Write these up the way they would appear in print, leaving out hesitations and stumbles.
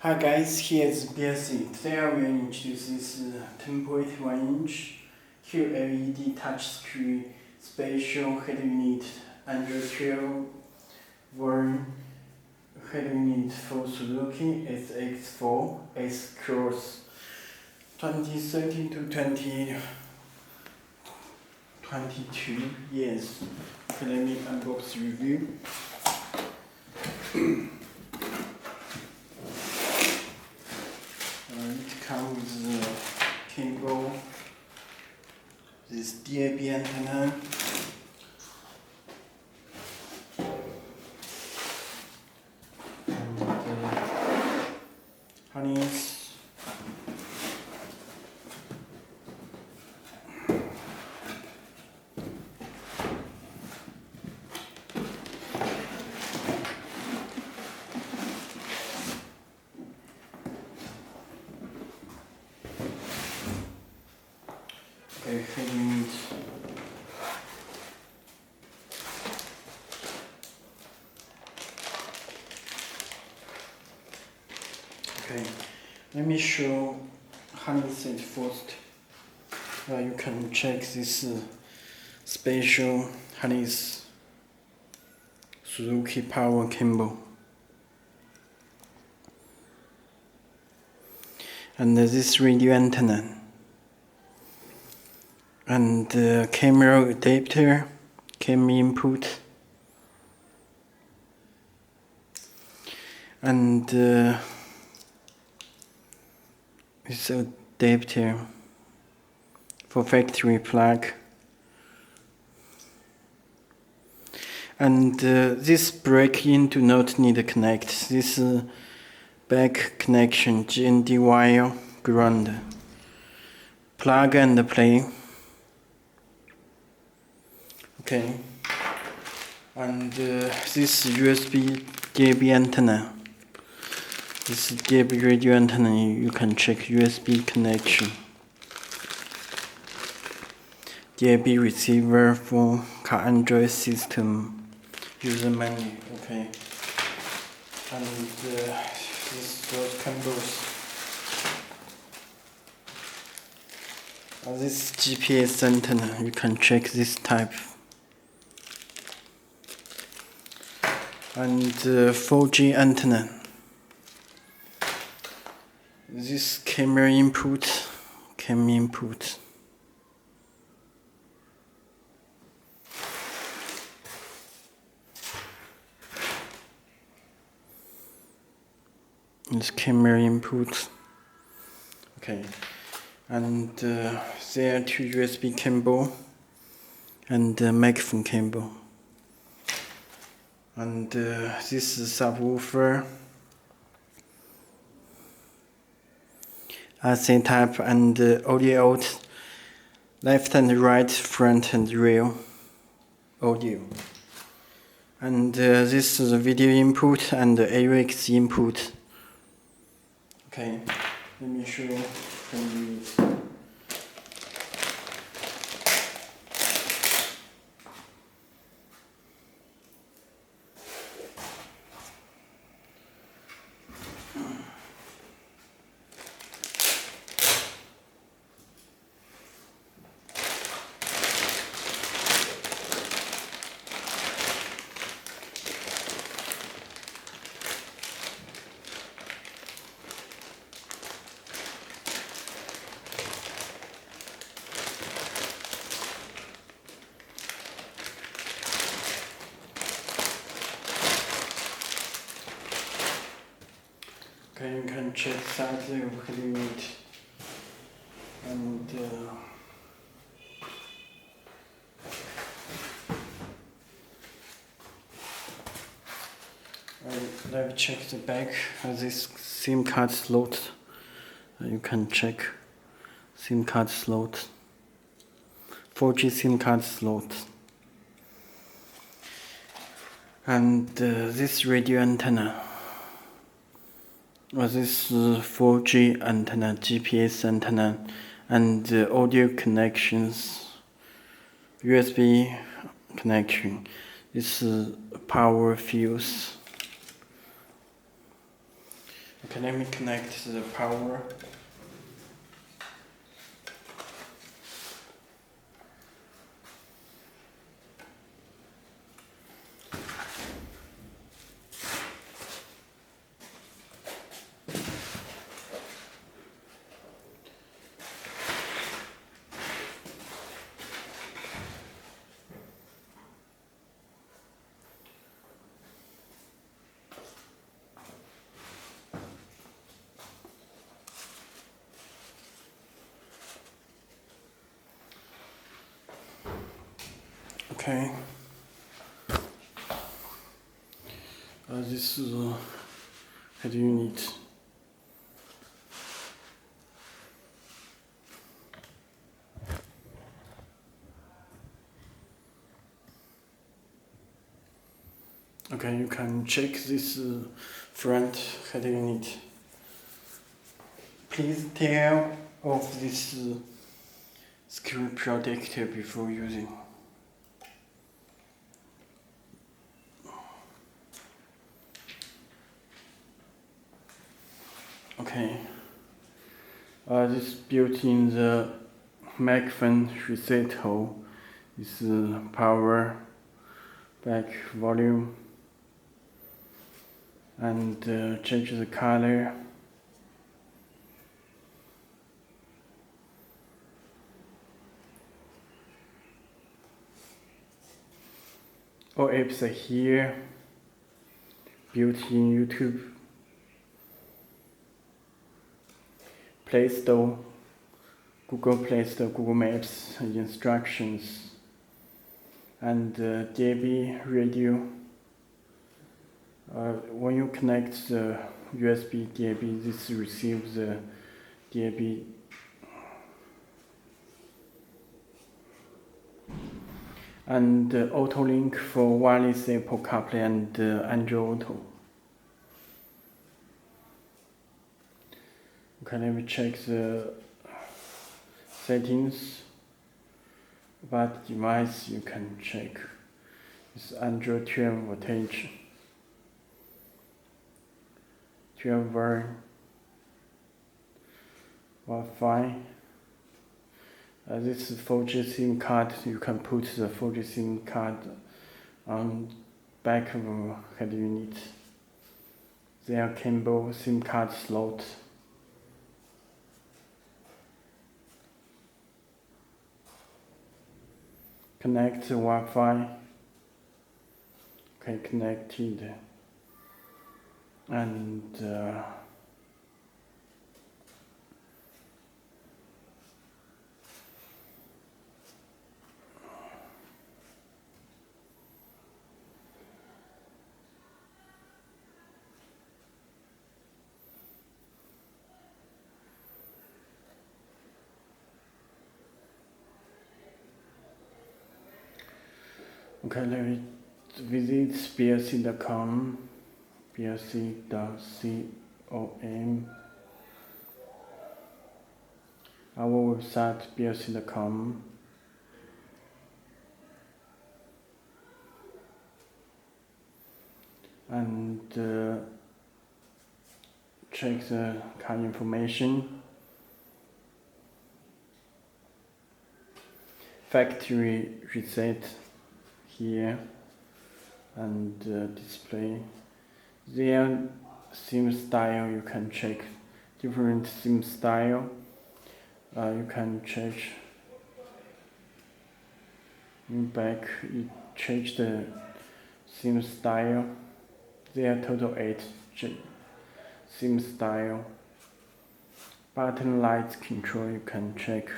Hi guys, here's Belsee. Today I will introduce this 10.1-inch QLED touchscreen spatial head unit under 12 volt head unit for Suzuki SX4 S Cross 2013 to 2022. Yes. Okay, let me unbox review. It comes with the cable, this DAB antenna, and harness, head unit. Okay, let me show harness it first. You can check this spatial harness Suzuki power cable. And this radio antenna. And the camera adapter, camera input, and this adapter for factory plug, and this break-in do not need to connect. This back connection, GND wire, ground, plug and play. Okay, and this USB DAB antenna. This DAB radio antenna, you can check USB connection. DAB receiver for car Android system user menu. Okay, and those cables. This GPS antenna, you can check this type. And 4G antenna. This camera input. This camera input. Okay, and there are two USB cable and microphone cable. And this is subwoofer, AC type, and audio out, left and right, front and rear audio. And this is the video input and the AUX input. Okay, let me show you. Okay, you can check size of head unit, and let's check the back. This SIM card slot. You can check SIM card slot. 4G SIM card slot. And this radio antenna. This is 4G antenna, GPS antenna, and audio connections, USB connection. This is power fuse. Okay, let me connect the power. Okay. This is a head unit. Okay, you can check this front head unit. Please tear off this screw protector before using. Okay, this built in the microphone reset hole is power, back volume, and change the color. All apps are here, built in YouTube, Play Store, Google Play Store, Google Maps, instructions, and DAB radio. When you connect the USB DAB, this receives the DAB. And Auto Link for wireless Apple CarPlay and Android Auto. Okay, let me check the settings. About device you can check. It's Android 12 voltage, 12 volt, Wi-Fi. This is 4G SIM card. You can put the 4G SIM card on back of the head unit. There are cable SIM card slot. Connect the Wi-Fi. Okay, connected. And okay, let me visit belsee.com, belsee.com. Our website, belsee.com. And check the car information. Factory reset here, and display. There SIM style, you can check different SIM style. You can change back, you change the SIM style. There are total 8 SIM style. Button light control, you can check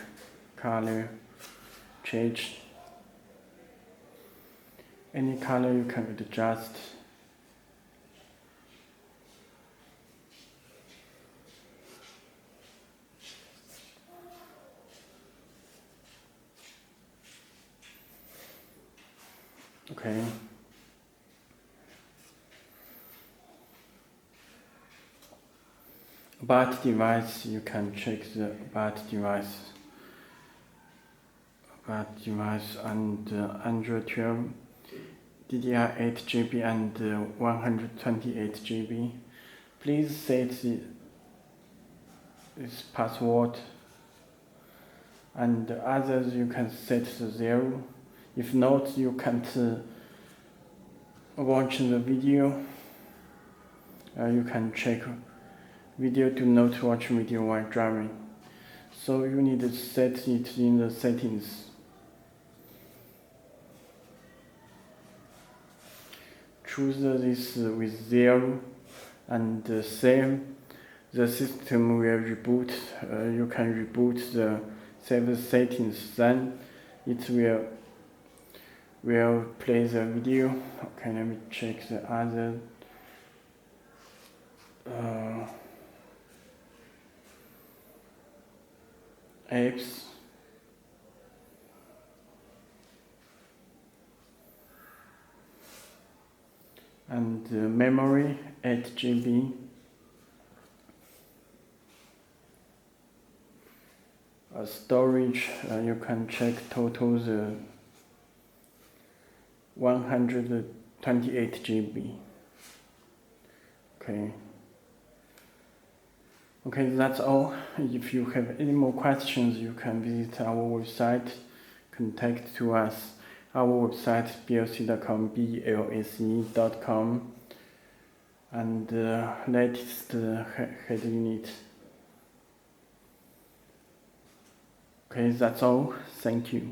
color, change any color you can adjust. Okay. About device, you can check the about device. About device and Android 12, DDR8 GB and 128 GB. please set this password, and others you can set to 0. If not, you can't watch the video. You can check video to not watch video while driving. So you need to set it in the settings. Choose this with 0 and save. The system will reboot. You can reboot the save settings, then it will play the video. Okay, let me check the other apps. And memory 8 GB. Storage, you can check total the 128 GB. Okay, that's all. If you have any more questions, you can visit our website, contact to us. Our website belsee.com, blse.com, and latest head unit. Okay, that's all. Thank you.